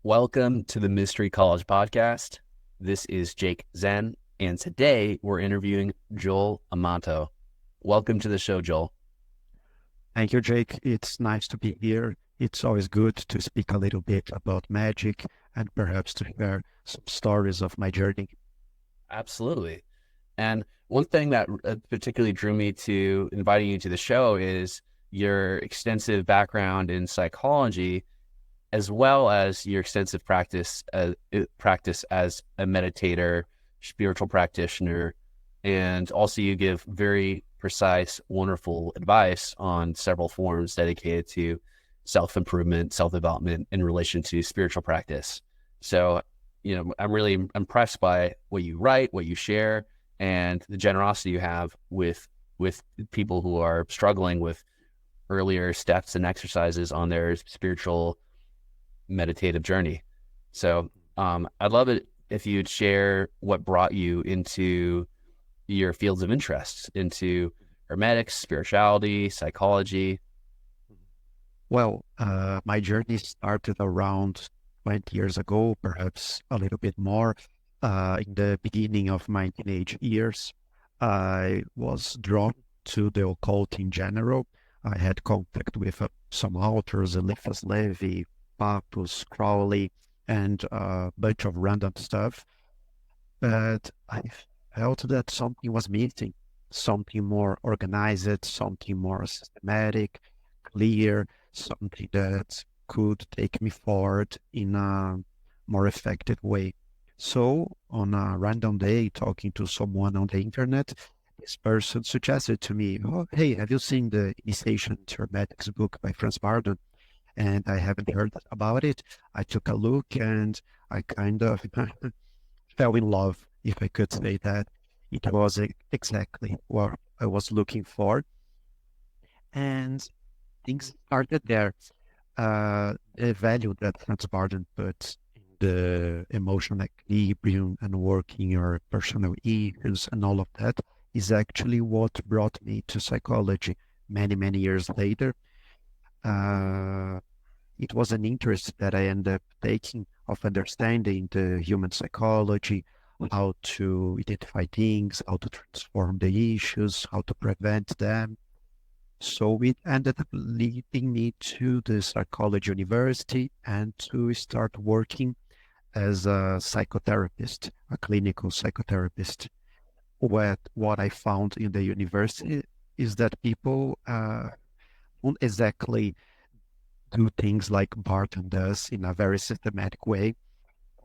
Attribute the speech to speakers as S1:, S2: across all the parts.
S1: Welcome to the Mystery College Podcast. This is Jake Zen, and today we're interviewing Joel Amato. Welcome to the show, Joel.
S2: Thank you, Jake. It's nice to be here. It's always good to speak a little bit about magic and perhaps to share some stories of my journey.
S1: Absolutely. And one thing that particularly drew me to inviting you to the show is your extensive background in psychology, as well as your extensive practice as a meditator, spiritual practitioner, and also you give very precise, wonderful advice on several forums dedicated to self-improvement, self-development in relation to spiritual practice. So, I'm really impressed by what you write, what you share, and the generosity you have with people who are struggling with earlier steps and exercises on their spiritual meditative journey. So I'd love it if you'd share what brought you into your fields of interest, into hermetics, spirituality, psychology.
S2: My journey started around 20 years ago, perhaps a little bit more. In the beginning of my teenage years, I was drawn to the occult in general. I had contact with some authors, Eliphas Levi, Papus, Crowley, and a bunch of random stuff. But I felt that something was missing, something more organized, something more systematic, clear, something that could take me forward in a more effective way. So on a random day, talking to someone on the internet, this person suggested to me, "Oh, hey, have you seen the Initiation to Hermetics book by Franz Bardon?" And I haven't heard about it. I took a look and I kind of fell in love, if I could say that. It was exactly what I was looking for. And things started there. The value that Franz Bardon put in the emotional equilibrium and working your personal issues and all of that is actually what brought me to psychology many, many years later. It was an interest that I ended up taking of understanding the human psychology, how to identify things, how to transform the issues, how to prevent them. So it ended up leading me to the psychology university and to start working as a psychotherapist, a clinical psychotherapist. What I found in the university is that people don't exactly do things like Barton does in a very systematic way.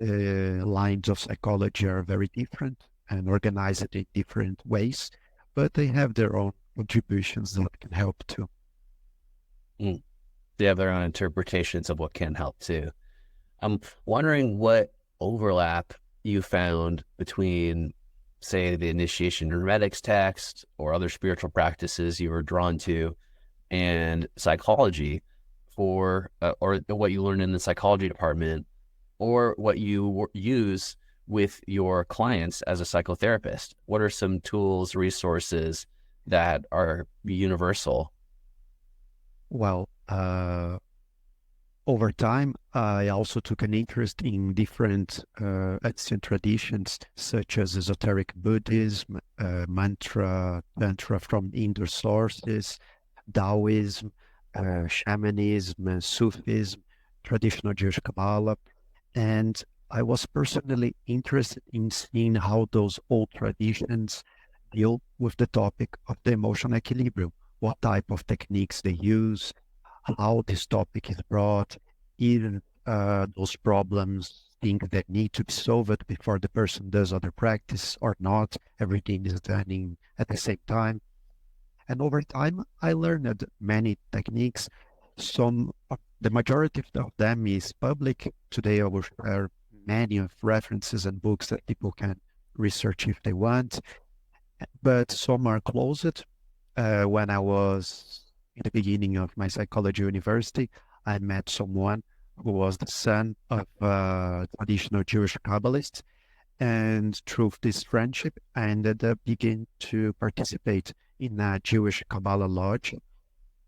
S2: Lines of psychology are very different and organized in different ways, but they have their own contributions that can help too.
S1: Mm. They have their own interpretations of what can help too. I'm wondering what overlap you found between, say, the initiation hermetics text or other spiritual practices you were drawn to and psychology or what you learned in the psychology department or what you use with your clients as a psychotherapist. What are some tools, resources that are universal?
S2: Well, over time, I also took an interest in different ancient traditions, such as esoteric Buddhism, tantra from Indo sources, Taoism, shamanism, Sufism, traditional Jewish Kabbalah. And I was personally interested in seeing how those old traditions deal with the topic of the emotional equilibrium, what type of techniques they use, how this topic is brought, even those problems, things that need to be solved before the person does other practice or not. Everything is done at the same time. And over time, I learned many techniques. The majority of them is public. Today, I will share many of references and books that people can research if they want. But some are closed. When I was in the beginning of my psychology university, I met someone who was the son of a traditional Jewish Kabbalist. And through this friendship, I ended up beginning to participate in a Jewish Kabbalah lodge.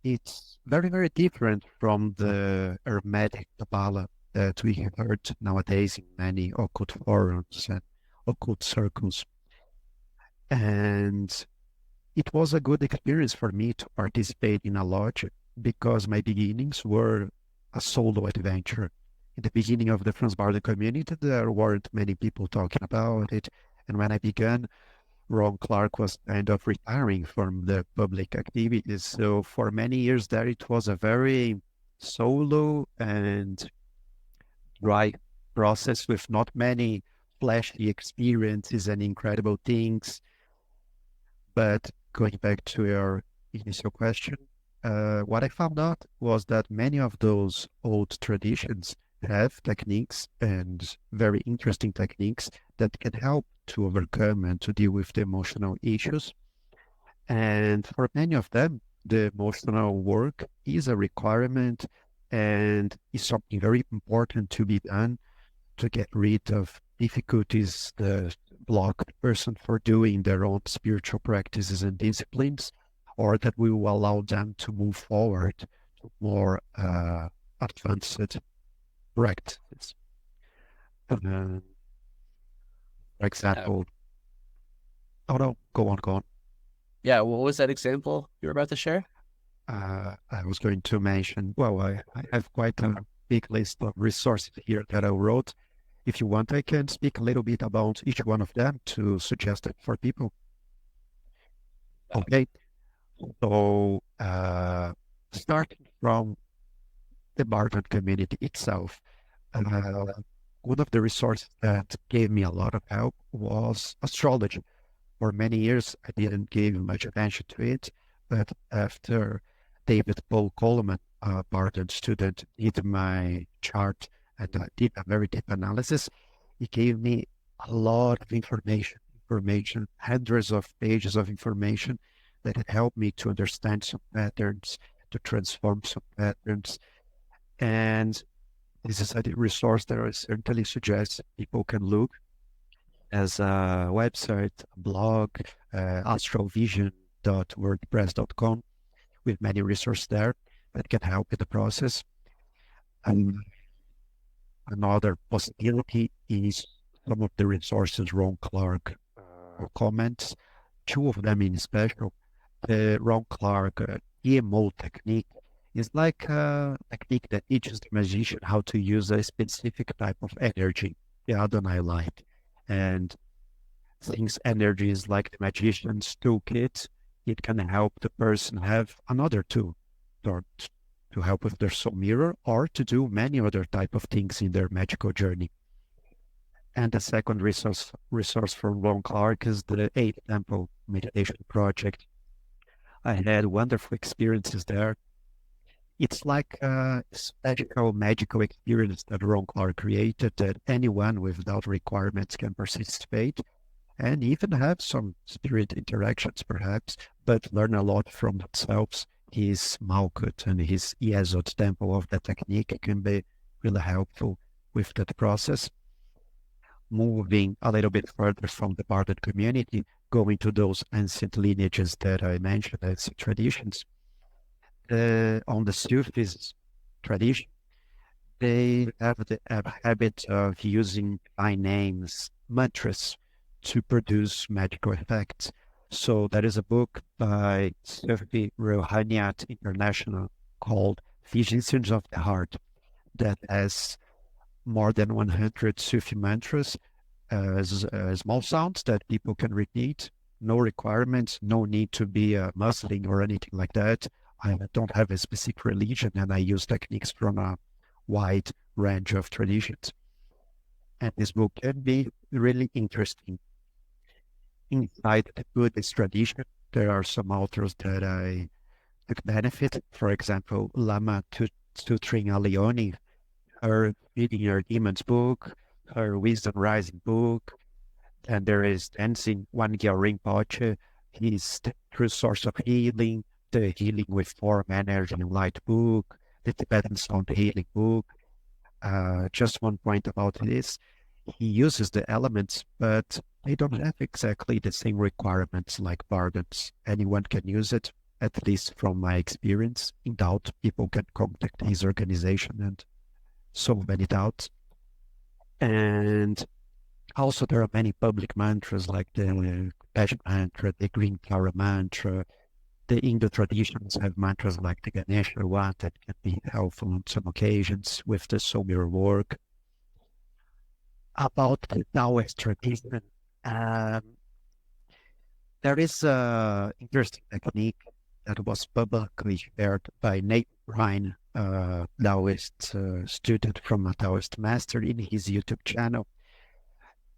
S2: It's very, very different from the Hermetic Kabbalah that we heard nowadays in many occult forums and occult circles. And it was a good experience for me to participate in a lodge because my beginnings were a solo adventure. In the beginning of the Franz Bardon community, there weren't many people talking about it. And when I began, Ron Clark was kind of retiring from the public activities. So for many years there, it was a very solo and dry process with not many flashy experiences and incredible things. But going back to your initial question, what I found out was that many of those old traditions have techniques and very interesting techniques that can help to overcome and to deal with the emotional issues. And for many of them, the emotional work is a requirement and is something very important to be done to get rid of difficulties that block the person for doing their own spiritual practices and disciplines, or that will allow them to move forward to more advanced practices. For
S1: Yeah.
S2: example, oh no, go on, go on.
S1: Yeah. What was that example you were about to share?
S2: I was going to mention, well, I have quite a big list of resources here that I wrote. If you want, I can speak a little bit about each one of them to suggest it for people. Okay, so starting from the Bardon community itself, uh, one of the resources that gave me a lot of help was astrology. For many years, I didn't give much attention to it, but after David Paul Coleman, a Bardon student, did my chart and did a very deep analysis, he gave me a lot of information, hundreds of pages of information that had helped me to understand some patterns, to transform some patterns. And this is a resource that I certainly suggest people can look as a website, a blog, astrovision.wordpress.com, with many resources there that can help in the process. And another possibility is some of the resources Ron Clark comments, two of them in special. The Ron Clark EMO technique is like a technique that teaches the magician how to use a specific type of energy, the Adonai light. And since energy is like the magician's toolkit, it can help the person have another tool or to help with their soul mirror or to do many other type of things in their magical journey. And the second resource from Ron Clark is the Eight Temple Meditation Project. I had wonderful experiences there. It's like a special magical experience that Ron Clark created that anyone without requirements can participate and even have some spirit interactions perhaps, but learn a lot from themselves. His Malkut and his Yesod temple of the technique can be really helpful with that process. Moving a little bit further from the Bardon community, going to those ancient lineages that I mentioned, ancient traditions. On the Sufis tradition, they have the habit of using divine names, mantras, to produce magical effects. So there is a book by Sufi Rouhaniyat International called Physicians of the Heart that has more than 100 Sufi mantras, small sounds that people can repeat. No requirements, no need to be a Muslim or anything like that. I don't have a specific religion and I use techniques from a wide range of traditions. And this book can be really interesting. Inside the Buddhist tradition, there are some authors that I took benefit. For example, Lama Tsutring Leone, her Feeding Your Demons book, her Wisdom Rising book, and there is Dancing Wangya Rinpoche, his True Source of Healing, the Healing with Form, Energy and Light book, the Tibetan Sound Healing book. Just one point about this, he uses the elements, but they don't have exactly the same requirements like Bardon's. Anyone can use it, at least from my experience. In doubt, people can contact his organization and so many doubts. And also there are many public mantras like the Compassion mantra, the Green Flower mantra. The Hindu traditions have mantras like the Ganesha one that can be helpful on some occasions with the soul mirror work. About the Taoist tradition, um, there is a interesting technique that was publicly shared by Nate Ryan, a Taoist student from a Taoist master in his YouTube channel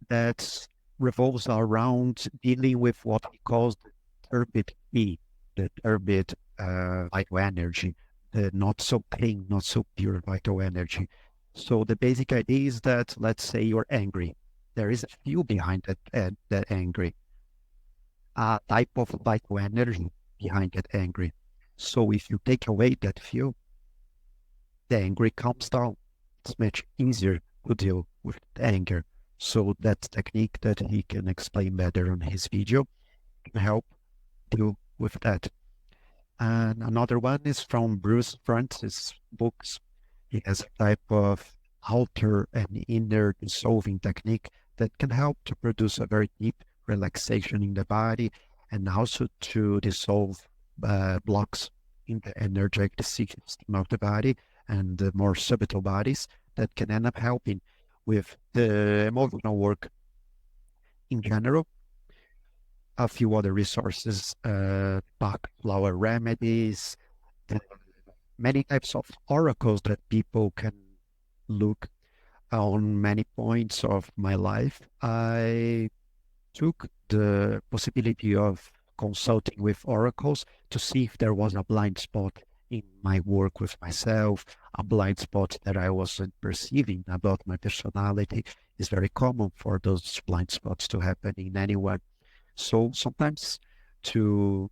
S2: that revolves around dealing with what he calls the turbid E, the turbid vital energy, the not so clean, not so pure vital energy. So the basic idea is that, let's say you're angry. There is a fuel behind that angry, a type of vital energy behind that angry. So if you take away that fuel, the anger calms down. It's much easier to deal with anger. So that technique that he can explain better on his video can help deal with that. And another one is from Bruce Francis' books. He has a type of outer and inner dissolving technique that can help to produce a very deep relaxation in the body and also to dissolve blocks in the energetic system of the body and the more subtle bodies that can end up helping with the emotional work in general. A few other resources, Bach flower remedies, many types of oracles that people can look on many points of my life. I took the possibility of consulting with oracles to see if there was a blind spot in my work with myself, a blind spot that I wasn't perceiving about my personality. It's very common for those blind spots to happen in anyone. So sometimes to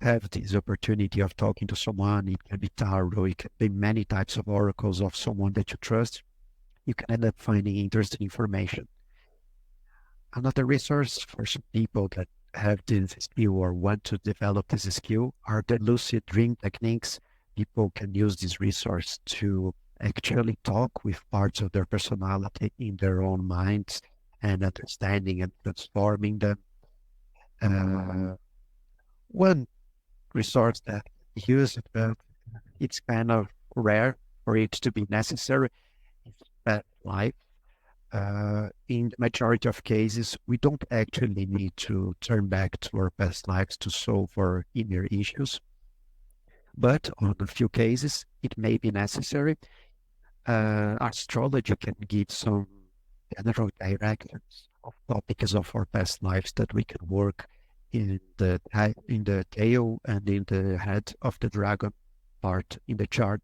S2: have this opportunity of talking to someone, it can be tarot, it can be many types of oracles of someone that you trust, you can end up finding interesting information. Another resource for some people that have this skill or want to develop this skill are the lucid dream techniques. People can use this resource to actually talk with parts of their personality in their own minds and understanding and transforming them. One resource that I use, but it's kind of rare for it to be necessary, is past life. In the majority of cases, we don't actually need to turn back to our past lives to solve our inner issues. But on a few cases, it may be necessary. Astrology can give some general directions of topics of our past lives that we can work in the tail and in the head of the dragon part in the chart.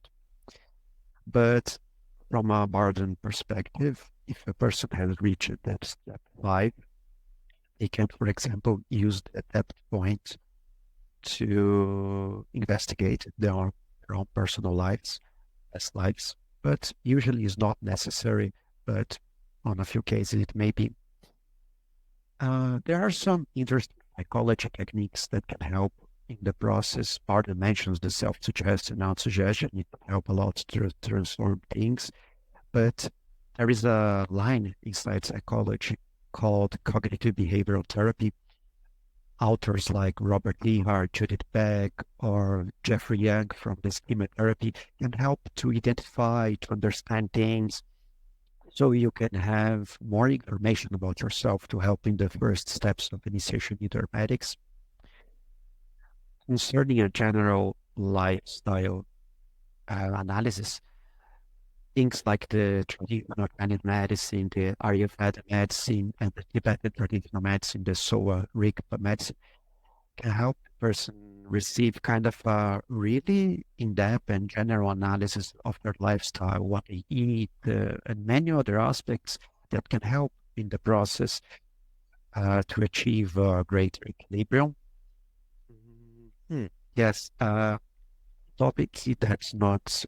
S2: But from a Bardon perspective, if a person has reached that step 5, they can, for example, use the depth point to investigate their own personal lives, past lives, but usually is not necessary, but on a few cases it may be. There are some interesting psychology techniques that can help in the process. Bardon mentions the self-suggestion and out-suggestion. It can help a lot to transform things. But there is a line inside psychology called cognitive behavioral therapy. Authors like Robert Ehart, Judith Beck, or Jeffrey Young from the schema therapy can help to identify, to understand things, so you can have more information about yourself to help in the first steps of initiation into hermetics. Concerning a general lifestyle analysis, things like the traditional Chinese medicine, the Ayurveda medicine, and the Tibetan traditional medicine, the Sowa Rigpa medicine, can help the person receive kind of a really in-depth and general analysis of their lifestyle, what they eat, and many other aspects that can help in the process to achieve greater equilibrium. Yes, topic that's not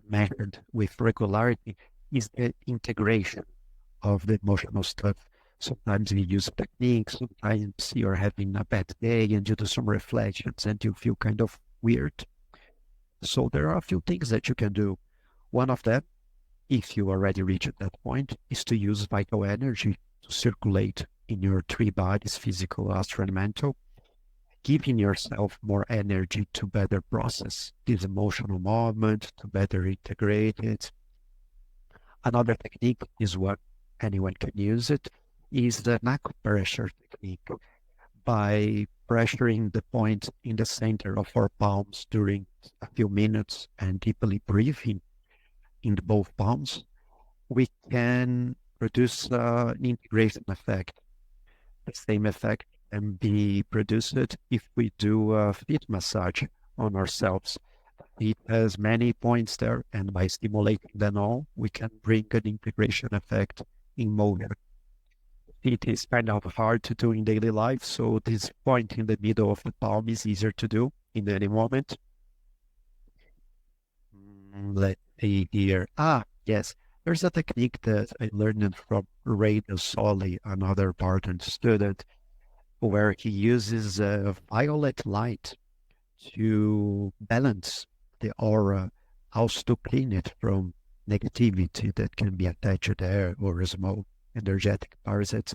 S2: measured with regularity is the integration of the emotional stuff. Sometimes we use techniques, sometimes you're having a bad day and you do some reflections and you feel kind of weird. So there are a few things that you can do. One of them, if you already reached that point, is to use vital energy to circulate in your three bodies, physical, astral, and mental, giving yourself more energy to better process this emotional moment, to better integrate it. Another technique is what anyone can use it, is the neck pressure technique. By pressuring the point in the center of our palms during a few minutes and deeply breathing in both palms, we can produce an integration effect. The same effect can be produced if we do a feet massage on ourselves. It has many points there, and by stimulating them all, we can bring an integration effect in motion. It is kind of hard to do in daily life, so this point in the middle of the palm is easier to do in any moment. Let's see here. Yes, there's a technique that I learned from Ray Soli, another Bardon student, where he uses violet light to balance the aura, also to clean it from negativity that can be attached there or small energetic parasites.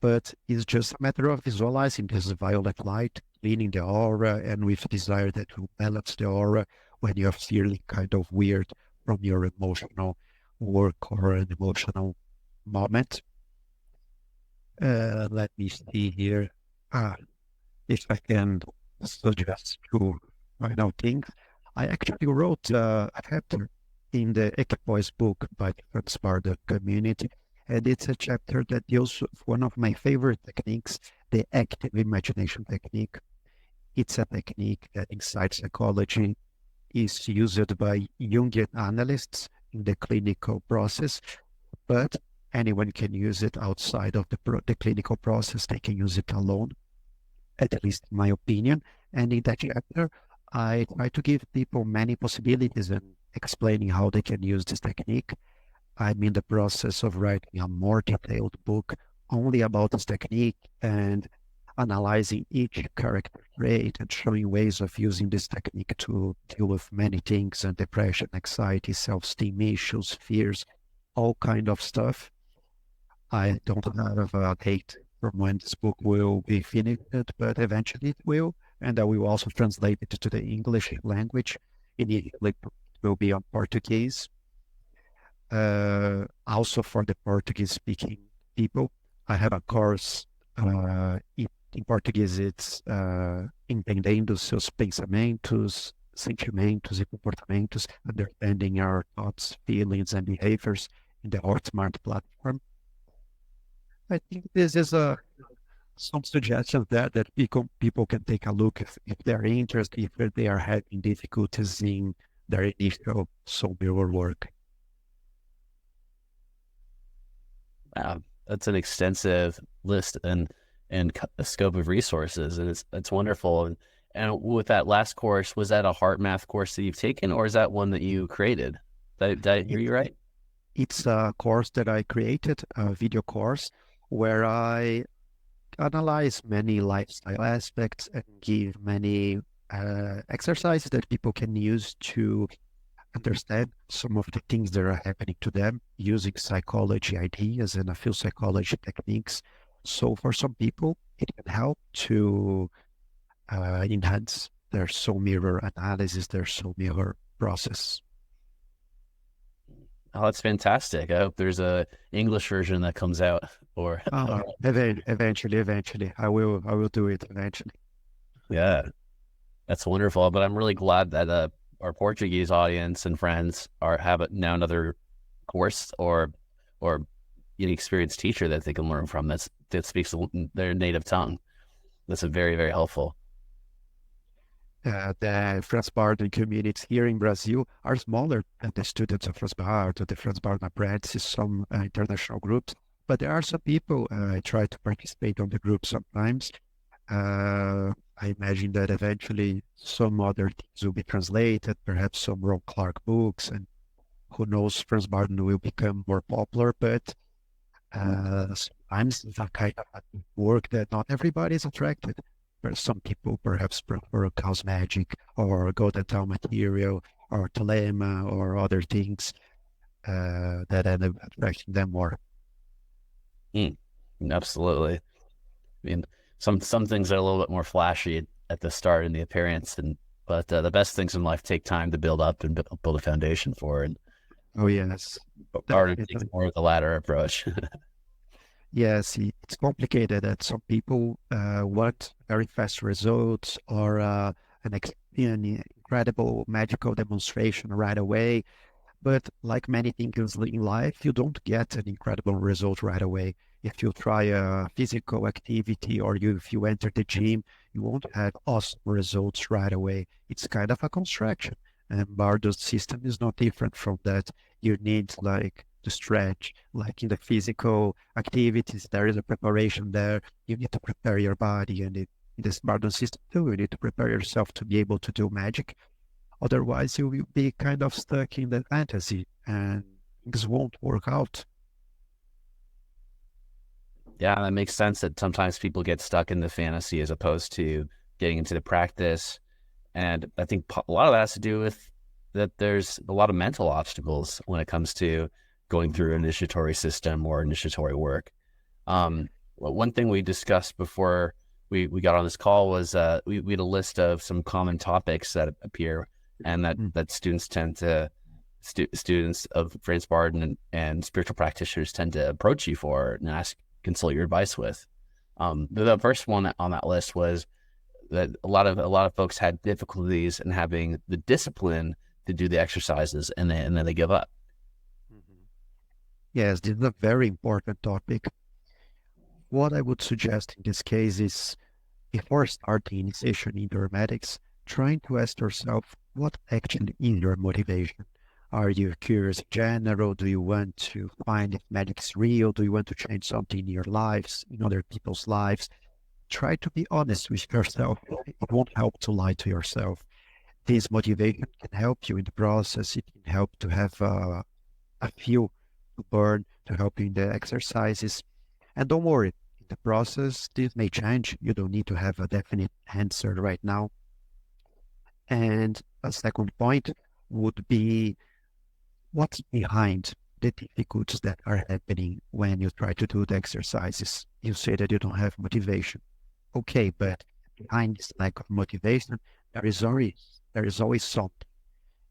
S2: But it's just a matter of visualizing this violet light, cleaning the aura, and with desire that will balance the aura when you're feeling kind of weird from your emotional work or an emotional moment. Let me see here. If I can suggest two final things. I actually wrote a chapter in the Equipoise book by the Franz Bardon community, and it's a chapter that deals with one of my favorite techniques, the active imagination technique. It's a technique that inside psychology is used by Jungian analysts in the clinical process, but anyone can use it outside of the clinical process. They can use it alone, at least in my opinion. And in that chapter, I try to give people many possibilities and explaining how they can use this technique. I'm in the process of writing a more detailed book only about this technique and analyzing each character trait and showing ways of using this technique to deal with many things and depression, anxiety, self-esteem issues, fears, all kind of stuff. I don't have a date from when this book will be finished, but eventually it will. And I will also translate it to the English language. Initially, it will be on Portuguese. Also for the Portuguese speaking people, I have a course in Portuguese. It's Entendendo seus pensamentos, sentimentos e comportamentos, understanding our thoughts, feelings, and behaviors in the HeartSmart platform. I think this is some suggestions there that people can take a look if they're interested, if they are having difficulties in their initial soul mirror work.
S1: Wow, that's an extensive list and a scope of resources, and it's wonderful. And with that last course, was that a heart math course that you've taken, or is that one that you created? Did I hear you right?
S2: It's a course that I created, a video course, where I analyze many lifestyle aspects and give many exercises that people can use to understand some of the things that are happening to them using psychology ideas and a few psychology techniques. So for some people, it can help to enhance their soul mirror analysis, their soul mirror process.
S1: Oh, that's fantastic. I hope there's a English version that comes out, or
S2: Eventually, I will do it eventually.
S1: yeah, that's wonderful. But I'm really glad that our Portuguese audience and friends have now another course or an experienced teacher that they can learn from that speaks their native tongue. That's very, very helpful.
S2: The Franz Bardon communities here in Brazil are smaller than the students of Franz Bardon, the Franz Bardon apprentices, some international groups. But there are some people, I try to participate on the group sometimes. I imagine that eventually some other things will be translated, perhaps some Ron Clark books, and who knows, Franz Bardon will become more popular. But sometimes it's a kind of work that not everybody is attracted. Some people perhaps prefer chaos magic or golden town material or telema or other things that end up attracting them more.
S1: Mm, absolutely. I mean, some things are a little bit more flashy at the start in the appearance, but the best things in life take time to build up and build a foundation for. And
S2: Oh, yes,
S1: Bardon takes
S2: definitely.
S1: more of the latter approach.
S2: Yes, it's complicated that some people want very fast results or an incredible magical demonstration right away. But like many things in life, you don't get an incredible result right away. If you try a physical activity or if you enter the gym, you won't have awesome results right away. It's kind of a construction. And Bardot's system is not different from that. You need like to stretch, like in the physical activities, there is a preparation there. You need to prepare your body, and in this Bardot system too, you need to prepare yourself to be able to do magic. Otherwise, you will be kind of stuck in the fantasy and things won't work out.
S1: Yeah, that makes sense that sometimes people get stuck in the fantasy as opposed to getting into the practice. And I think a lot of that has to do with that there's a lot of mental obstacles when it comes to going through an initiatory system or initiatory work. One thing we discussed before we got on this call was we had a list of some common topics that appear and that students tend to students of Franz Bardon and spiritual practitioners tend to approach you for and consult your advice with. The first one on that list was that a lot of folks had difficulties in having the discipline to do the exercises, and then they give up.
S2: Yes, this is a very important topic. What I would suggest in this case is before starting initiation in hermetics, trying to ask yourself what actually is your motivation. Are you curious in general? Do you want to find if magic is real? Do you want to change something in your lives, in other people's lives? Try to be honest with yourself. It won't help to lie to yourself. This motivation can help you in the process. It can help to have a fuel to burn to help you in the exercises. And don't worry, in the process, this may change. You don't need to have a definite answer right now. And a second point would be what's behind the difficulties that are happening when you try to do the exercises. You say that you don't have motivation. Okay, but behind this lack of motivation, there is always something.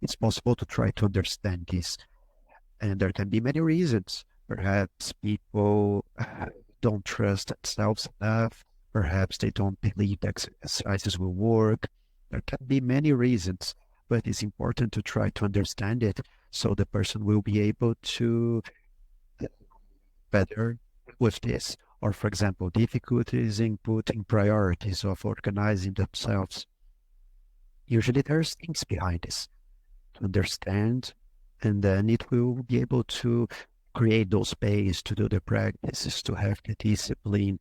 S2: It's possible to try to understand this. And there can be many reasons. Perhaps people don't trust themselves enough. Perhaps they don't believe the exercises will work. There can be many reasons, but it's important to try to understand it so the person will be able to better with this. Or, for example, difficulties in putting priorities of organizing themselves. Usually there's things behind this to understand, and then it will be able to create those space to do the practices, to have the discipline.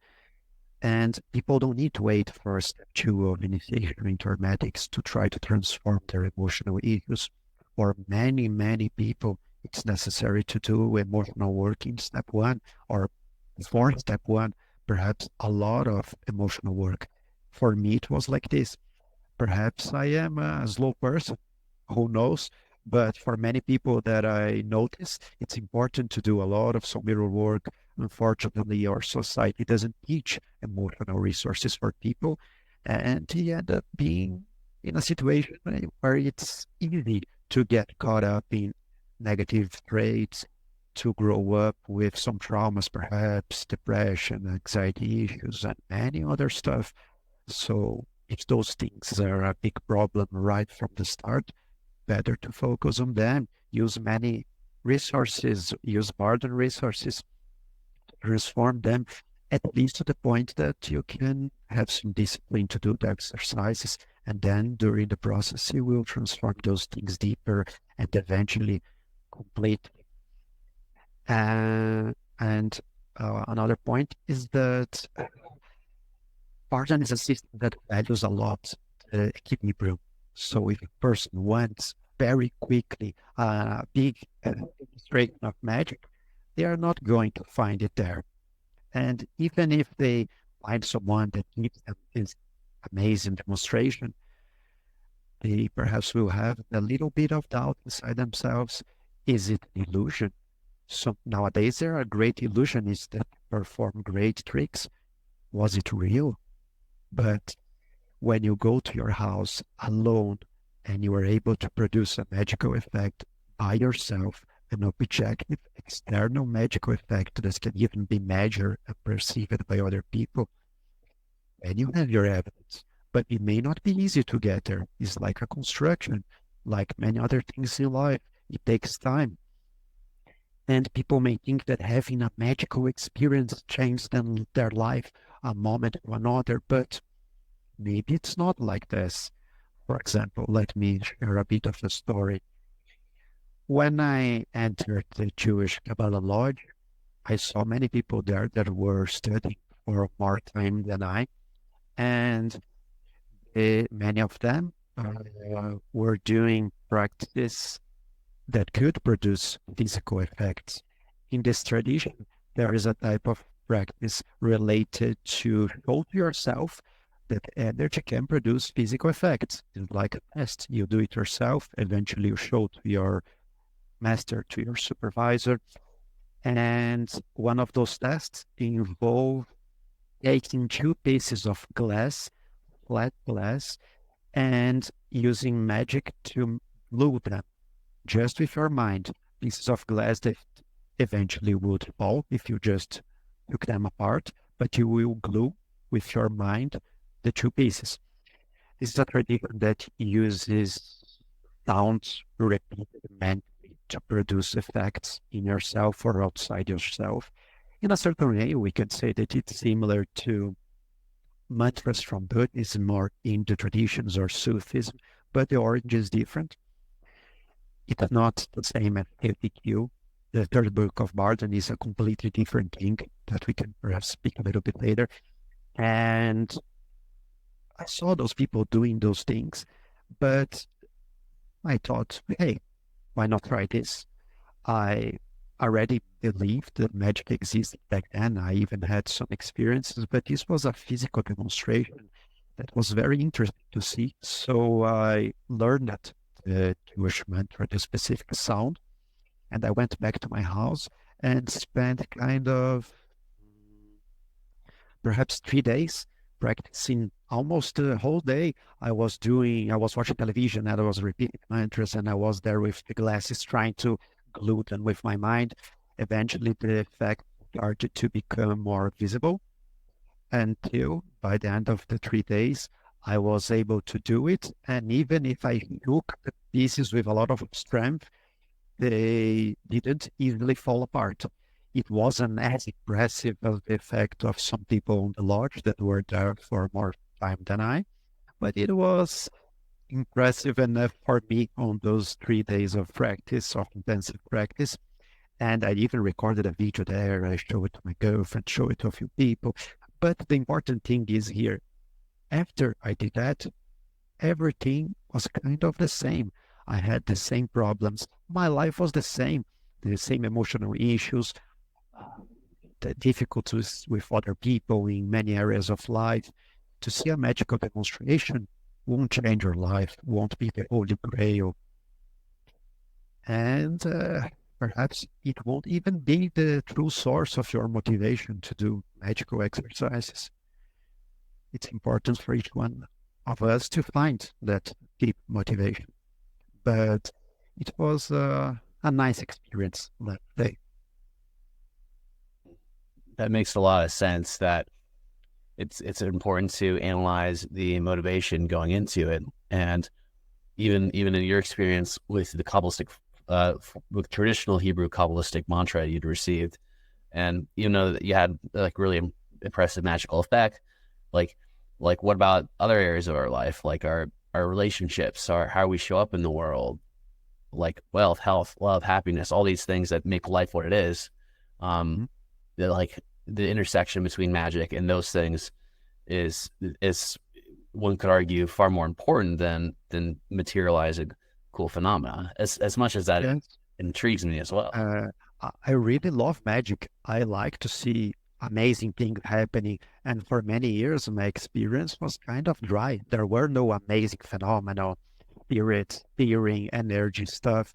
S2: And people don't need to wait for step two of initiation into hermetics to try to transform their emotional issues. For many, many people, it's necessary to do emotional work in step one, or before step one, perhaps a lot of emotional work. For me, it was like this. Perhaps I am a slow person, who knows? But for many people that I notice, it's important to do a lot of some mirror work. Unfortunately, our society doesn't teach emotional resources for people, and you end up being in a situation where it's easy to get caught up in negative traits, to grow up with some traumas, perhaps depression, anxiety issues, and many other stuff. So if those things are a big problem right from the start, better to focus on them. Use many resources, use Bardon resources, transform them at least to the point that you can have some discipline to do the exercises. And then during the process, you will transform those things deeper and eventually complete. And another point is that Bardon is a system that values a lot equilibrium. So if a person wants very quickly a big demonstration of magic, they are not going to find it there. And even if they find someone that gives them this amazing demonstration, they perhaps will have a little bit of doubt inside themselves. Is it an illusion? So nowadays there are great illusionists that perform great tricks. Was it real? But when you go to your house alone and you are able to produce a magical effect by yourself, an objective external magical effect that can even be measured and perceived by other people, and you have your evidence. But it may not be easy to get there. It's like a construction, like many other things in life. It takes time. And people may think that having a magical experience changed their life a moment to another, but maybe it's not like this. For example, let me share a bit of a story. When I entered the Jewish Kabbalah Lodge, I saw many people there that were studying for more time than I, and many of them were doing practice that could produce physical effects. In this tradition, there is a type of practice related to show to yourself that energy can produce physical effects. It's like a test. You do it yourself. Eventually, you show to your master, to your supervisor. And one of those tests involve taking two pieces of glass, flat glass, and using magic to glue them just with your mind. Pieces of glass that eventually would fall if you just took them apart, but you will glue with your mind the two pieces. This is a tradition that uses sounds repeated mentally to produce effects in yourself or outside yourself. In a certain way, we could say that it's similar to mantras from Buddhism or Hindu traditions or Sufism, but the origin is different. It's not the same as KTQ. The third book of Bardon is a completely different thing that we can perhaps speak a little bit later. And I saw those people doing those things, but I thought, hey, why not try this? I already believed that magic existed back then. I even had some experiences, but this was a physical demonstration that was very interesting to see. So I learned that the Jewish mantra, the specific sound, and I went back to my house and spent kind of perhaps 3 days practicing almost the whole day. I was watching television and I was repeating mantras and I was there with the glasses trying to glue them with my mind. Eventually the effect started to become more visible until by the end of the 3 days, I was able to do it. And even if I took the pieces with a lot of strength, they didn't easily fall apart. It wasn't as impressive as the effect of some people on the lodge that were there for more time than I, but it was impressive enough for me on those 3 days of practice, of intensive practice. And I even recorded a video there. I showed it to my girlfriend, showed it to a few people. But the important thing is here, after I did that, everything was kind of the same. I had the same problems. My life was the same emotional issues, the difficulties with other people in many areas of life. To see a magical demonstration won't change your life, won't be the holy grail. And perhaps it won't even be the true source of your motivation to do magical exercises. It's important for each one of us to find that deep motivation. But it was a nice experience that day.
S1: That makes a lot of sense that it's important to analyze the motivation going into it. And even in your experience with the Kabbalistic, with traditional Hebrew Kabbalistic mantra you'd received, and you know that you had like really impressive magical effect, like what about other areas of our life, like our relationships, our how we show up in the world, like wealth, health, love, happiness, all these things that make life what it is. Like the intersection between magic and those things is one could argue far more important than materializing cool phenomena, as much as that
S2: Yes.
S1: intrigues me as well.
S2: I really love magic. I like to see amazing things happening. And for many years, my experience was kind of dry. There were no amazing phenomena. spirit, fearing, energy stuff.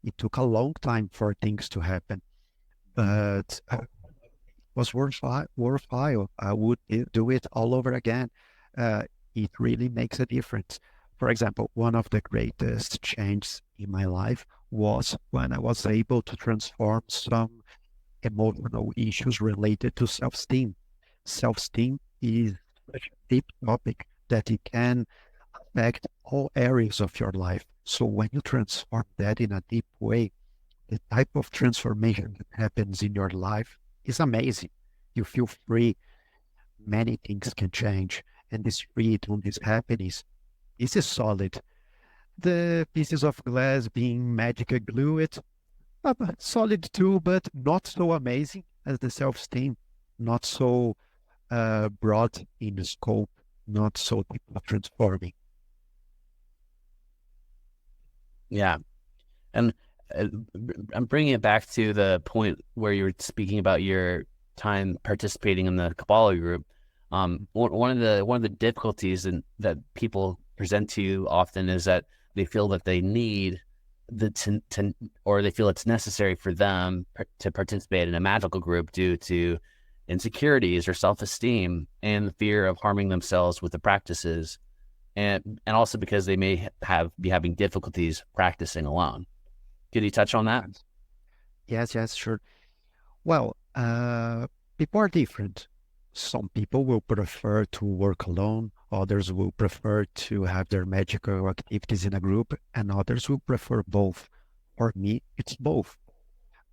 S2: It took a long time for things to happen, but was worthwhile. I would do it all over again. It really makes a difference. For example, one of the greatest changes in my life was when I was able to transform some emotional issues related to self-esteem. Self-esteem is such a deep topic that it can affect all areas of your life. So when you transform that in a deep way, the type of transformation that happens in your life is amazing. You feel free. Many things can change. And this freedom, this happiness, this is solid. The pieces of glass being magic glue, it solid too, but not so amazing as the self-esteem. Not so broad in scope, not so deep of transforming.
S1: Yeah. And uh, I'm bringing it back to the point where you were speaking about your time participating in the Kabbalah group. One of the difficulties that people present to you often is that they feel that they need or they feel it's necessary for them to participate in a magical group due to insecurities or self-esteem and the fear of harming themselves with the practices, and also because they may be having difficulties practicing alone. Could you touch on that?
S2: Yes, sure. Well, people are different. Some people will prefer to work alone, others will prefer to have their magical activities in a group, and others will prefer both. For me, it's both.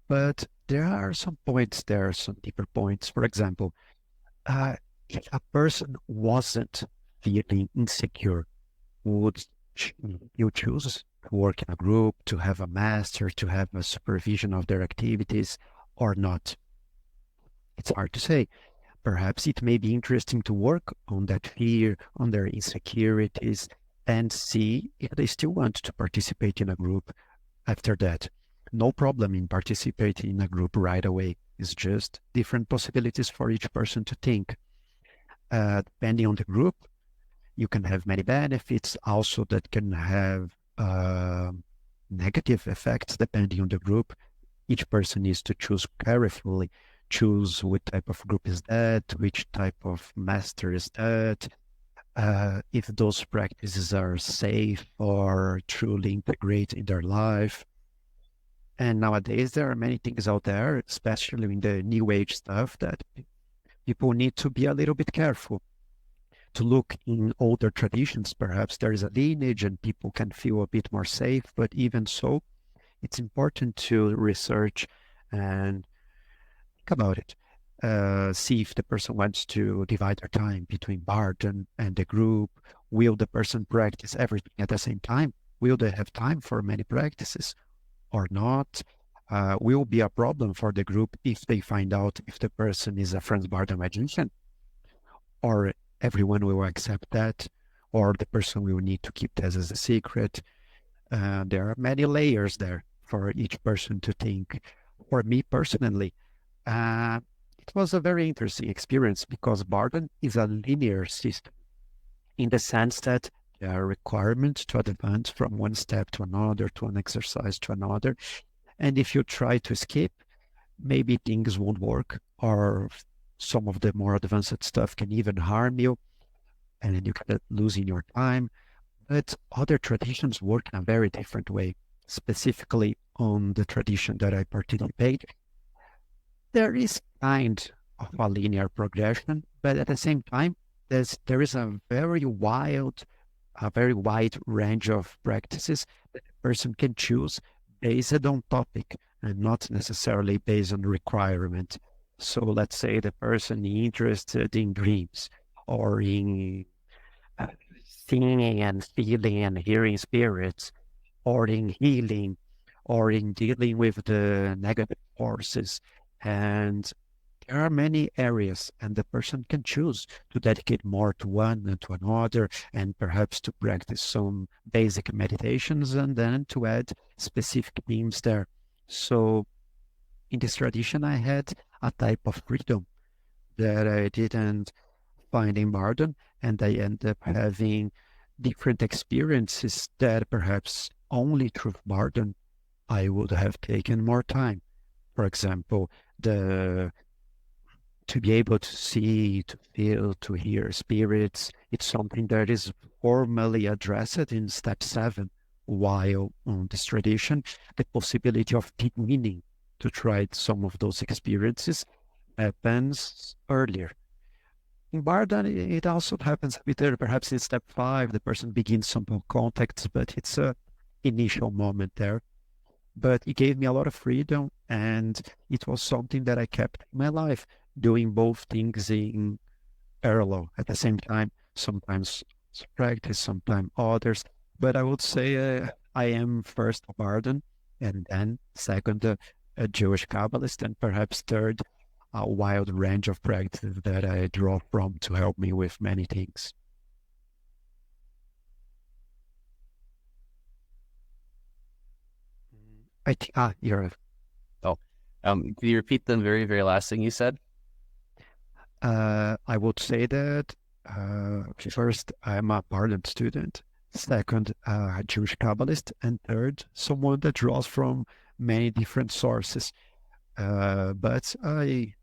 S2: But there are some points there, some deeper points. For example, if a person wasn't feeling insecure, would you choose to work in a group, to have a master, to have a supervision of their activities, or not? It's hard to say. Perhaps it may be interesting to work on that fear, on their insecurities, and see if they still want to participate in a group after that. No problem in participating in a group right away. It's just different possibilities for each person to think. Depending on the group, you can have many benefits also that can have negative effects depending on the group. Each person needs to choose carefully, choose what type of group is that, which type of master is that, if those practices are safe or truly integrate in their life. And nowadays, there are many things out there, especially in the new age stuff, that people need to be a little bit careful to look in older traditions. Perhaps there is a lineage and people can feel a bit more safe, but even so, it's important to research and think about it. See if the person wants to divide their time between Bardon and the group. Will the person practice everything at the same time? Will they have time for many practices or not? Will be a problem for the group if they find out if the person is a Franz Bardon magician, or everyone will accept that, or the person will need to keep that as a secret. There are many layers there for each person to think. For me personally, it was a very interesting experience because Bardon is a linear system in the sense that there are requirements to advance from one step to another, to an exercise to another. And if you try to skip, maybe things won't work, or some of the more advanced stuff can even harm you, and then you can lose in your time. But other traditions work in a very different way. Specifically on the tradition that I participate, there is kind of a linear progression, but at the same time, there is a very wide range of practices that a person can choose based on topic and not necessarily based on requirement. So let's say the person interested in dreams or in uh, seeing and feeling and hearing spirits, or in healing, or in dealing with the negative forces. And there are many areas, and the person can choose to dedicate more to one and to another, and perhaps to practice some basic meditations and then to add specific themes there. So in this tradition, I had a type of freedom that I didn't find in Bardon, and I ended up having different experiences that perhaps only through Bardon I would have taken more time. For example, the to be able to see, to feel, to hear spirits, it's something that is formally addressed in step 7, while on this tradition, the possibility of beginning to try some of those experiences happens earlier. In Bardhan, it also happens a bit earlier. Perhaps in step 5, the person begins some contacts, but it's a initial moment there. But it gave me a lot of freedom, and it was something that I kept in my life, doing both things in parallel at the same time. Sometimes practice, sometimes others. But I would say I am first a Bardhan, and then second a Jewish Kabbalist, and perhaps third a wild range of practices that I draw from to help me with many things. I think, you're,
S1: Oh, can you repeat the very, very last thing you said?
S2: I would say that first, I'm a Bardhan student. Second, a Jewish Kabbalist. And third, someone that draws from many different sources. But I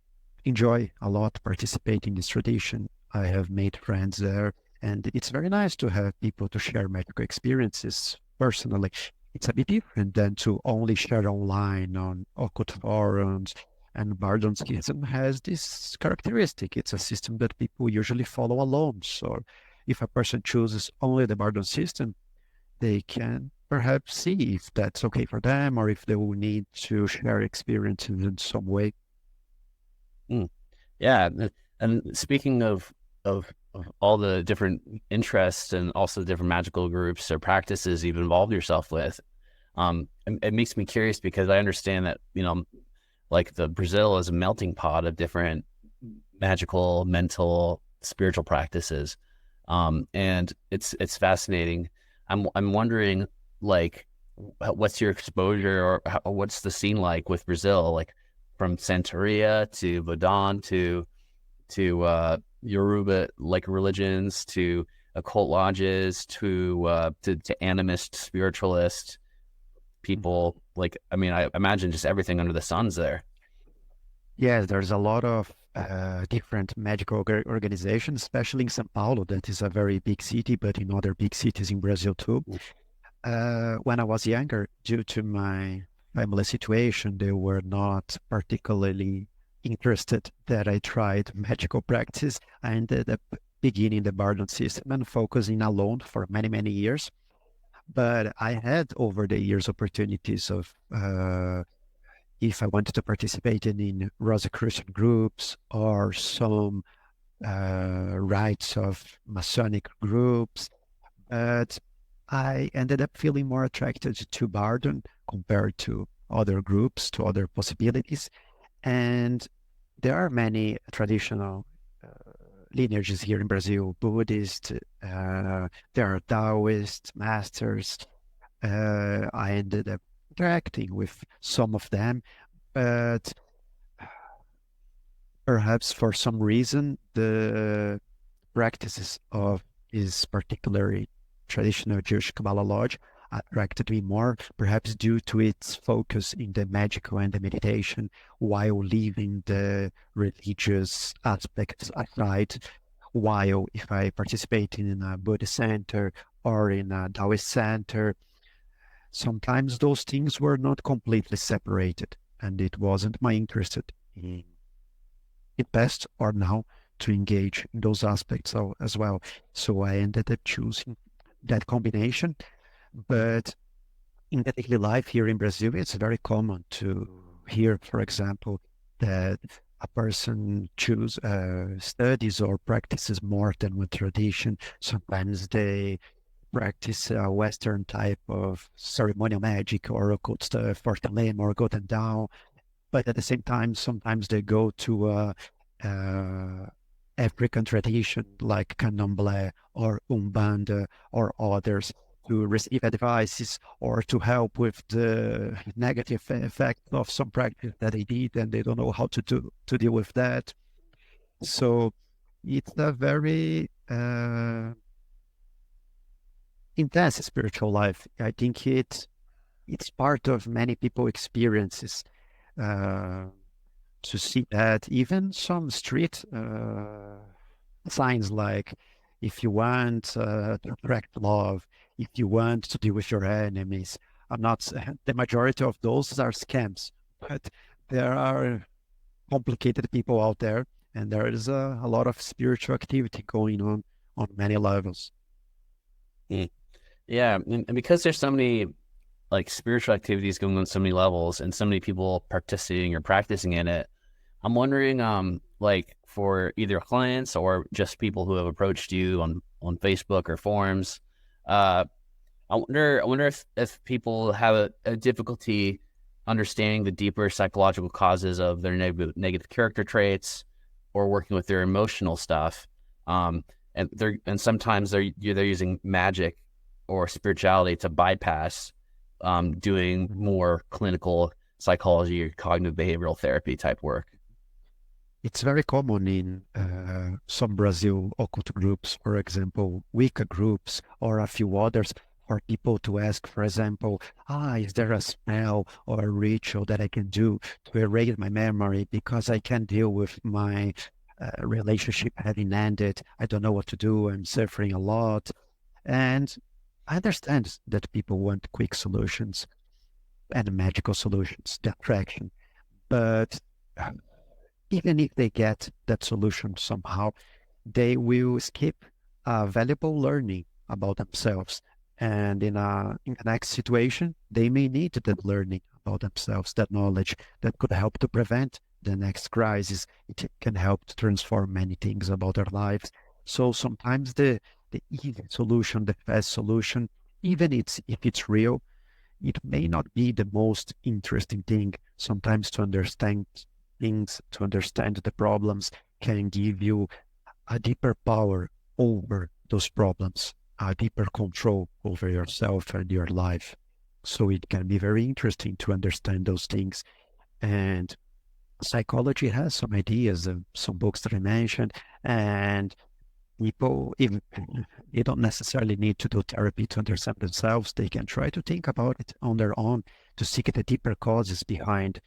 S2: enjoy a lot participating in this tradition. I have made friends there, and it's very nice to have people to share magical experiences personally. It's a bit different than to only share online on occult forums. And Bardon Schism has this characteristic. It's a system that people usually follow alone. So if a person chooses only the Bardon system, they can perhaps see if that's okay for them or if they will need to share experiences in some way.
S1: Mm. Yeah, and speaking of all the different interests and also different magical groups or practices you've involved yourself with, it makes me curious because I understand that like the Brazil is a melting pot of different magical, mental, spiritual practices, and it's fascinating. I'm wondering like what's your exposure or what's the scene like with Brazil, like from Santeria to Vodun to Yoruba like religions to occult lodges to animist spiritualist people. Like, I mean, I imagine just everything under the sun's there.
S2: Yes, there's a lot of different magical organizations, especially in São Paulo, that is a very big city, but in other big cities in Brazil too. When I was younger, due to my family situation, they were not particularly interested that I tried magical practice. I ended up beginning the Bardon system and focusing alone for many, many years. But I had over the years opportunities of if I wanted to participate in Rosicrucian groups or some rites of Masonic groups, but I ended up feeling more attracted to Bardon compared to other groups, to other possibilities. And there are many traditional lineages here in Brazil, Buddhist, there are Taoist masters. I ended up interacting with some of them, but perhaps for some reason, the practices of this particularly traditional Jewish Kabbalah Lodge attracted me more, perhaps due to its focus in the magical and the meditation, while leaving the religious aspects aside. While if I participated in a Buddhist center or in a Taoist center, sometimes those things were not completely separated, and it wasn't my interest in it best or now to engage in those aspects as well. So I ended up choosing that combination. But in the daily life here in Brazil, it's very common to hear, for example, that a person choose studies or practices more than one tradition. Sometimes they practice a Western type of ceremonial magic or occult stuff, or Talem or Goten Dao, but at the same time, sometimes they go to uh, African tradition like Candomblé or Umbanda or others to receive advices or to help with the negative effect of some practice that they did and they don't know how to deal with that. So it's a very intense spiritual life. I think it's part of many people experiences. Uh, to see that even some street signs like if you want to attract love, if you want to deal with your enemies, I'm not the majority of those are scams, but there are complicated people out there, and there is a lot of spiritual activity going on many levels.
S1: Mm. Yeah, and because there's so many like spiritual activities going on so many levels and so many people participating or practicing in it, I'm wondering, like for either clients or just people who have approached you on Facebook or forums, uh, I wonder if people have a difficulty understanding the deeper psychological causes of their negative character traits or working with their emotional stuff. And sometimes they're using magic or spirituality to bypass doing more clinical psychology or cognitive behavioral therapy type work.
S2: It's very common in some Brazil occult groups, for example, Wicca groups, or a few others, for people to ask, for example, is there a spell or a ritual that I can do to erase my memory because I can't deal with my relationship having ended? I don't know what to do. I'm suffering a lot. And I understand that people want quick solutions and magical solutions, the attraction. But even if they get that solution somehow, they will skip valuable learning about themselves. And in the next situation, they may need that learning about themselves, that knowledge that could help to prevent the next crisis. It can help to transform many things about their lives. So sometimes the easy solution, the fast solution, even if it's real, it may not be the most interesting thing. Sometimes to understand things, to understand the problems can give you a deeper power over those problems, a deeper control over yourself and your life. So it can be very interesting to understand those things. And psychology has some ideas and some books that I mentioned, and people even they don't necessarily need to do therapy to understand themselves. They can try to think about it on their own to seek the deeper causes behind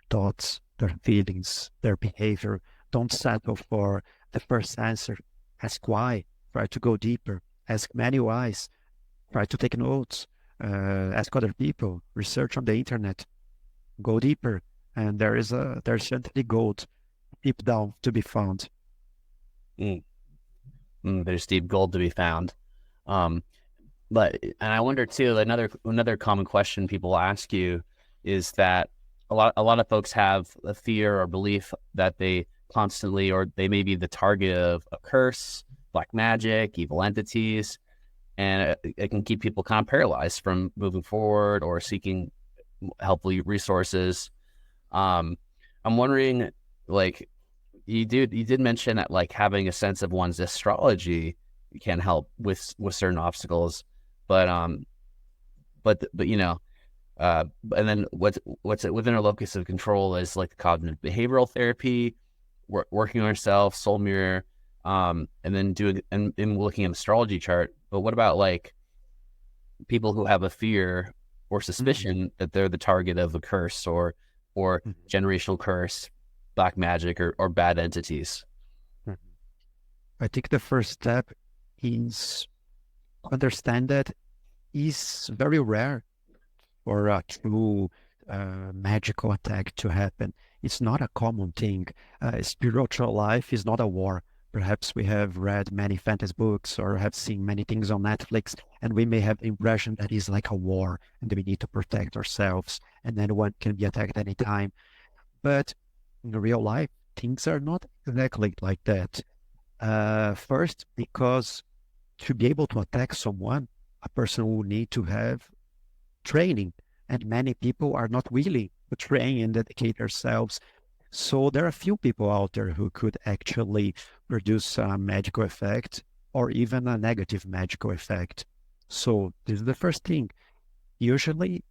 S2: thoughts, their feelings, their behavior. Don't settle for the first answer. Ask why. Try to go deeper. Ask many whys. Try to take notes. Ask other people. Research on the internet. Go deeper. And there's certainly gold deep down to be found.
S1: Mm. There's deep gold to be found. Um, and I wonder too, another common question people ask you is that a lot of folks have a fear or belief that they constantly or they may be the target of a curse, black magic, evil entities, and it can keep people kind of paralyzed from moving forward or seeking helpful resources. I'm wondering, like, you did mention that like having a sense of one's astrology can help with certain obstacles, but and then what's within our locus of control is like cognitive behavioral therapy, working on yourself, soul mirror, and then doing and looking at astrology chart. But what about like people who have a fear or
S2: Mhm.
S1: suspicion that they're the target of a curse or
S2: Mhm.
S1: generational curse, black magic, or bad entities?
S2: Mhm. I think the first step is understand that is very rare for a true magical attack to happen. It's not a common thing. Spiritual life is not a war. Perhaps we have read many fantasy books or have seen many things on Netflix, and we may have the impression that it's like a war and we need to protect ourselves and anyone can be attacked anytime. But in real life, things are not exactly like that. First, because to be able to attack someone, a person will need to have training, and many people are not willing to train and dedicate themselves. So there are few people out there who could actually produce a magical effect or even a negative magical effect. So this is the first thing. Usually,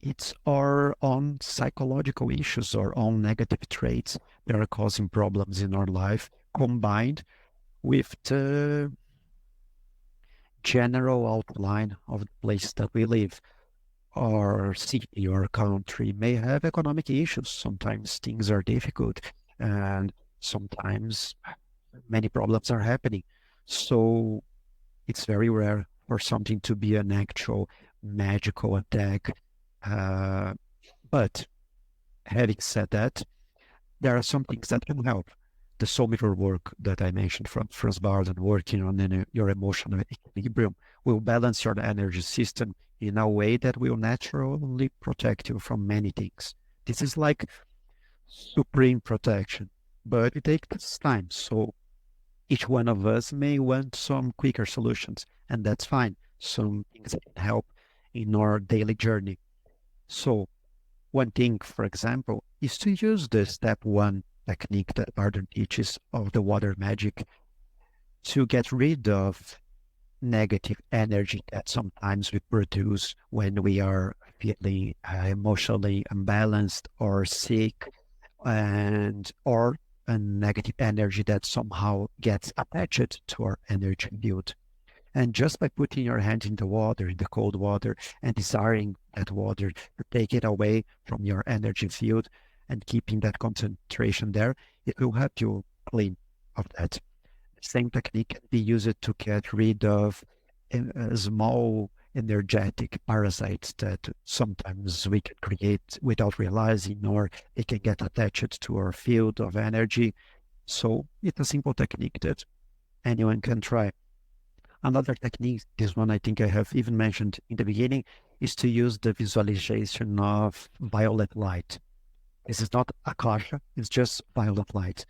S2: it's our own psychological issues or own negative traits that are causing problems in our life, combined with the general outline of the place that we live. Our city or country may have economic issues. Sometimes things are difficult, and sometimes many problems are happening. So it's very rare for something to be an actual magical attack. Uh, but having said that, there are some things that can help. The soulmeter work that I mentioned from Franz Bardon, working on your emotional equilibrium, will balance your energy system in a way that will naturally protect you from many things. This is like supreme protection, but it takes time. So each one of us may want some quicker solutions, and that's fine. Some things that can help in our daily journey. So one thing, for example, is to use the step one technique that Bardon teaches of the water magic to get rid of negative energy that sometimes we produce when we are feeling emotionally unbalanced or sick, and or a negative energy that somehow gets attached to our energy field. And just by putting your hand in the water, in the cold water, and desiring that water to take it away from your energy field and keeping that concentration there, it will help you clean of that. The same technique can be used to get rid of small energetic parasites that sometimes we can create without realizing, or they can get attached to our field of energy. So it's a simple technique that anyone can try. Another technique, this one I think I have even mentioned in the beginning, is to use the visualization of violet light. This is not akasha, it's just violet light.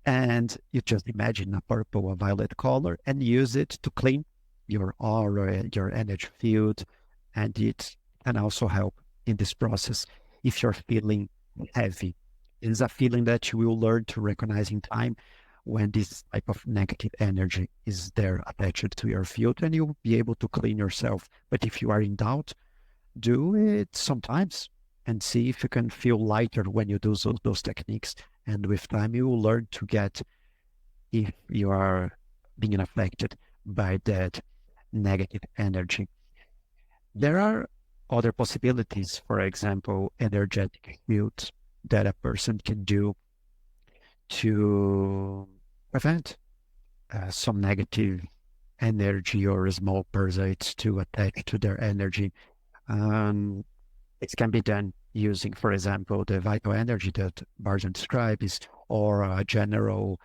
S2: And you just imagine a purple or violet color and use it to clean your aura, your energy field. And it can also help in this process if you're feeling heavy. It is a feeling that you will learn to recognize in time when this type of negative energy is there attached to your field, and you'll be able to clean yourself. But if you are in doubt, do it sometimes and see if you can feel lighter when you do those techniques. And with time, you will learn to get if you are being affected by that negative energy. There are other possibilities, for example, energetic fields that a person can do to prevent some negative energy or small parasites to attach to their energy. Um, it can be done using, for example, the vital energy that Bardon describes, or a general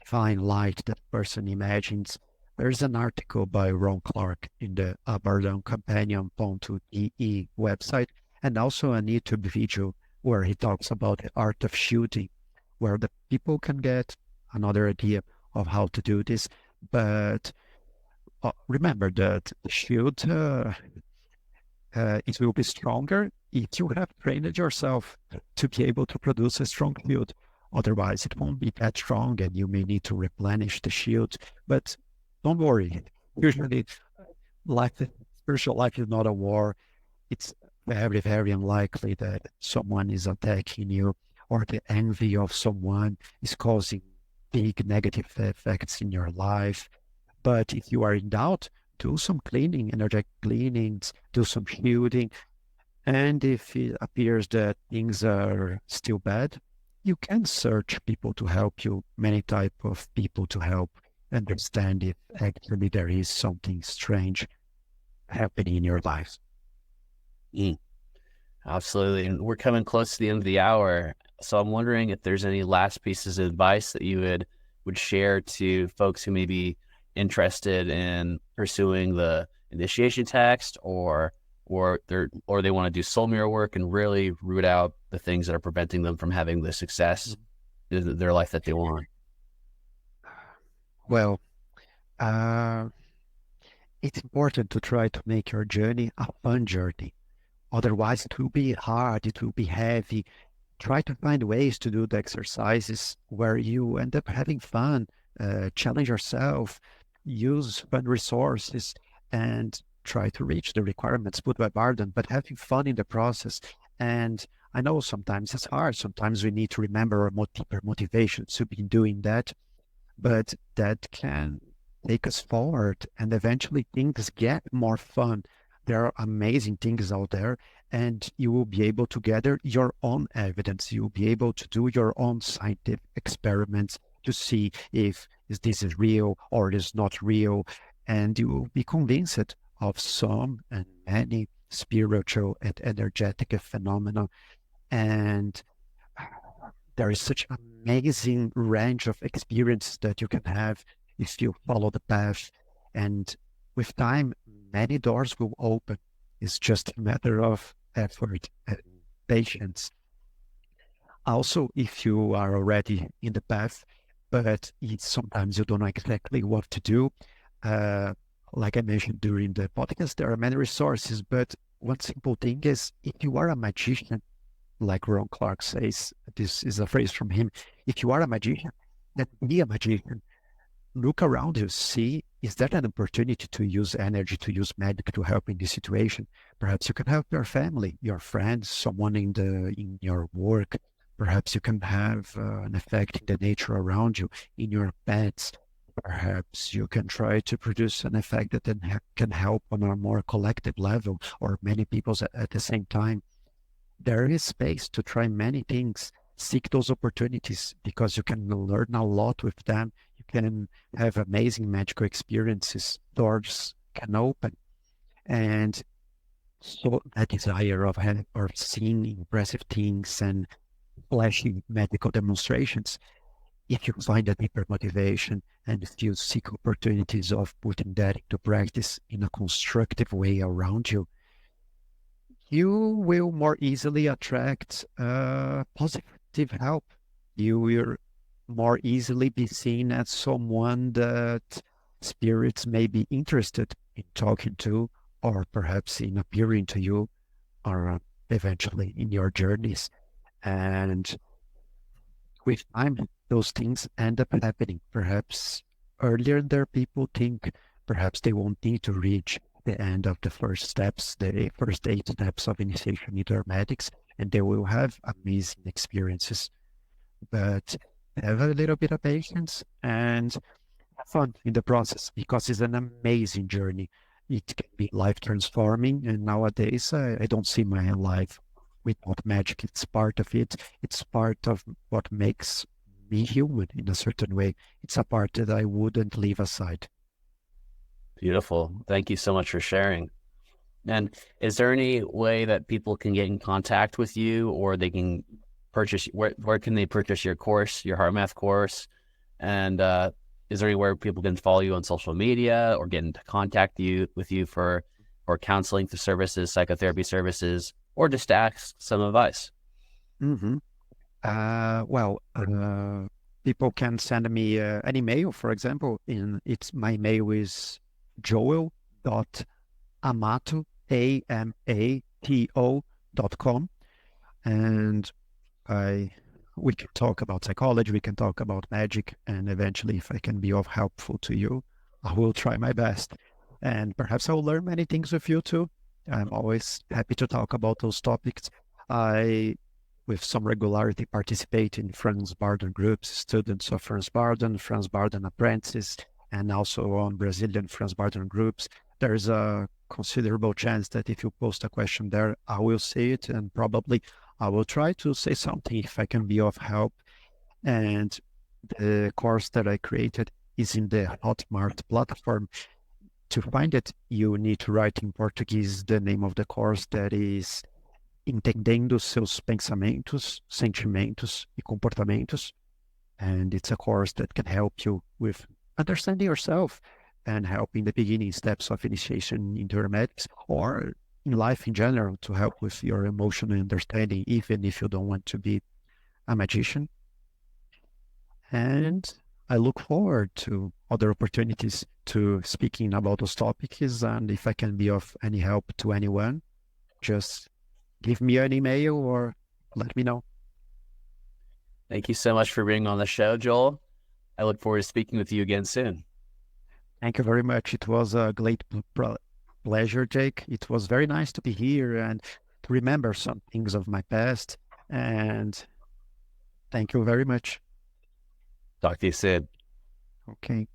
S2: divine light that person imagines. There's an article by Ron Clark in the Bardon Companion.de website, and also a YouTube video where he talks about the art of shooting, where the people can get another idea of how to do this. But remember that the shield it will be stronger if you have trained yourself to be able to produce a strong shield. Otherwise, it won't be that strong, and you may need to replenish the shield. But don't worry. Usually, life, spiritual life is not a war. It's very, very unlikely that someone is attacking you, or the envy of someone is causing big negative effects in your life. But if you are in doubt, do some cleaning, energetic cleanings, do some shielding. And if it appears that things are still bad, you can search people to help you, many type of people to help understand if actually there is something strange happening in your life.
S1: Mm, absolutely. And we're coming close to the end of the hour. So I'm wondering if there's any last pieces of advice that you would share to folks who may be interested in pursuing the initiation text, or they want to do soul mirror work and really root out the things that are preventing them from having the success in their life that they want.
S2: Well, uh, it's important to try to make your journey a fun journey. Otherwise, it will be hard, it will be heavy. Try to find ways to do the exercises where you end up having fun, challenge yourself, use fun resources, and try to reach the requirements put by Bardon, but having fun in the process. And I know sometimes it's hard. Sometimes we need to remember our deeper motivations to be doing that, but that can take us forward, and eventually things get more fun. There are amazing things out there, and you will be able to gather your own evidence. You'll be able to do your own scientific experiments to see if this is real or it is not real, and you will be convinced of some and many spiritual and energetic phenomena. And there is such amazing range of experiences that you can have if you follow the path. And with time, many doors will open. It's just a matter of effort and patience. Also, if you are already in the path, but sometimes you don't know exactly what to do, uh, like I mentioned during the podcast, there are many resources, but one simple thing is if you are a magician, like Ron Clark says, this is a phrase from him. If you are a magician, then be a magician. Look around you, see, is that an opportunity to use energy, to use magic to help in this situation? Perhaps you can help your family, your friends, someone in your work. Perhaps you can have an effect in the nature around you, in your pets. Perhaps you can try to produce an effect that then can help on a more collective level or many people at the same time. There is space to try many things. Seek those opportunities because you can learn a lot with them. You can have amazing magical experiences. Doors can open. And so that desire of having or seeing impressive things and flashy medical demonstrations, if you find a deeper motivation and if you seek opportunities of putting that into practice in a constructive way around you, you will more easily attract positive help. You will more easily be seen as someone that spirits may be interested in talking to, or perhaps in appearing to you, or eventually in your journeys. And with time, those things end up happening. Perhaps earlier than people think, perhaps they won't need to reach the end of the first steps, the first 8 steps of initiation into hermetics, and they will have amazing experiences. But have a little bit of patience and have fun in the process because it's an amazing journey. It can be life transforming, and nowadays I don't see my life without magic. It's part of it. It's part of what makes me human in a certain way. It's a part that I wouldn't leave aside.
S1: Beautiful. Thank you so much for sharing. And is there any way that people can get in contact with you, or they can purchase, where can they purchase your course, your heart math course? And is there anywhere people can follow you on social media or get into contact with you for counseling services, psychotherapy services, or just to ask some advice?
S2: Mm-hmm. Well, people can send me an email, for example. My mail is joel.amato, amato.com. And we can talk about psychology, we can talk about magic, and eventually, if I can be of helpful to you, I will try my best. And perhaps I will learn many things with you too. I'm always happy to talk about those topics. I, with some regularity, participate in Franz Bardon groups, students of Franz Bardon apprentices, and also on Brazilian Franz Bardon groups. There's a considerable chance that if you post a question there, I will see it, and probably I will try to say something if I can be of help. And the course that I created is in the Hotmart platform. To find it, you need to write in Portuguese the name of the course, that is Entendendo seus pensamentos, sentimentos e comportamentos. And it's a course that can help you with understanding yourself and help in the beginning steps of initiation into hermetics, or in life in general, to help with your emotional understanding, even if you don't want to be a magician. And I look forward to other opportunities to speaking about those topics. And if I can be of any help to anyone, just give me an email or let me know.
S1: Thank you so much for being on the show, Joel. I look forward to speaking with you again soon.
S2: Thank you very much. It was a great pleasure, Jake. It was very nice to be here and to remember some things of my past. And thank you very much.
S1: Talk to you soon.
S2: Okay.